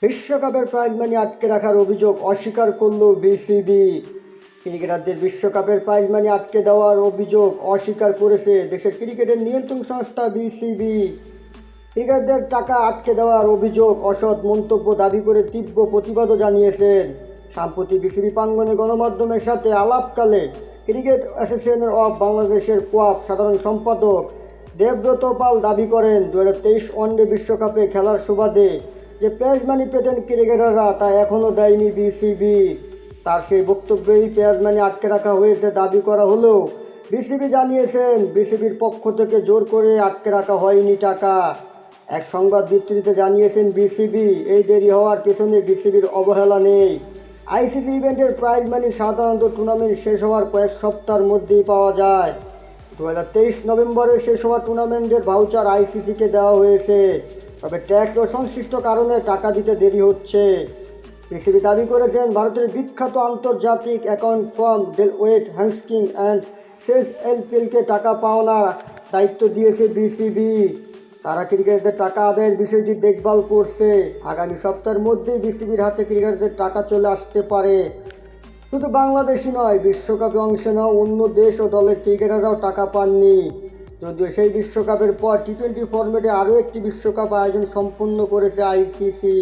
বিশ্বকাপের prize money আটকে রাখার অভিযোগ অস্বীকার করল বিসিবি। ক্রিকেটারদের বিশ্বকাপের প্রাইজ মানি আটকে দেওয়ার অভিযোগ অস্বীকার করেছে দেশের ক্রিকেটের নিয়ন্ত্রণ সংস্থা বিসিবি। ক্রিকেটারদের টাকা আটকে দেওয়ার অভিযোগ অসৎ মন্তব্য দাবি করে তীব্র প্রতিবাদও জানিয়েছেন। সাম্প্রতিক বিসিবি প্রাঙ্গণে গণমাধ্যমের সাথে আলাপকালে ক্রিকেট অ্যাসোসিয়েশন অব বাংলাদেশের কোয়াপ সাধারণ সম্পাদক দেবব্রত পাল দাবি করেন 2023 ওয়ানডে বিশ্বকাপে খেলার সুবাদে যে প্রাইজ মানি পেতেন ক্রিকেটাররা তা এখনও দেয়নি বিসিবি। তার সেই বক্তব্যেই প্রাইজ মানি আটকে রাখা হয়েছে দাবি করা হলেও বিসিবি জানিয়েছেন বিসিবির পক্ষ থেকে জোর করে আটকে রাখা হয়নি টাকা। এক সংবাদ বিবৃতিতে জানিয়েছেন বিসিবি এই দেরি হওয়ার পেছনে বিসিবির অবহেলা নেই। আইসিসি ইভেন্টের প্রাইজ মানি সাধারণত টুর্নামেন্ট শেষ হওয়ার কয়েক সপ্তাহের মধ্যেই পাওয়া যায়। 2023 নভেম্বরে শেষ হওয়া টুর্নামেন্টের ভাউচার আইসিসিকে দেওয়া হয়েছে, তবে ট্যাক্স ও সংশ্লিষ্ট কারণে টাকা দিতে দেরি হচ্ছে। বিসিবি দাবি করেছেন ভারতের বিখ্যাত আন্তর্জাতিক অ্যাকাউন্ট ফার্ম ডেলওয়েট হ্যান্সকিং অ্যান্ড সেস এলপিএলকে টাকা পাওনার দায়িত্ব দিয়েছে বিসিবি। তারা ক্রিকেটারদের টাকা আদায়ের বিষয়টি দেখভাল করছে। আগামী সপ্তাহের মধ্যেই বিসিবির হাতে ক্রিকেটারদের টাকা চলে আসতে পারে। শুধু বাংলাদেশই নয়, বিশ্বকাপে অংশ নেওয়া অন্য দেশ ও দলের ক্রিকেটাররাও টাকা পাননি। যদিও সেই বিশ্বকাপের পর টি-20 ফরম্যাটে আরও একটি বিশ্বকাপ আয়োজন সম্পন্ন করেছে আইসিসি।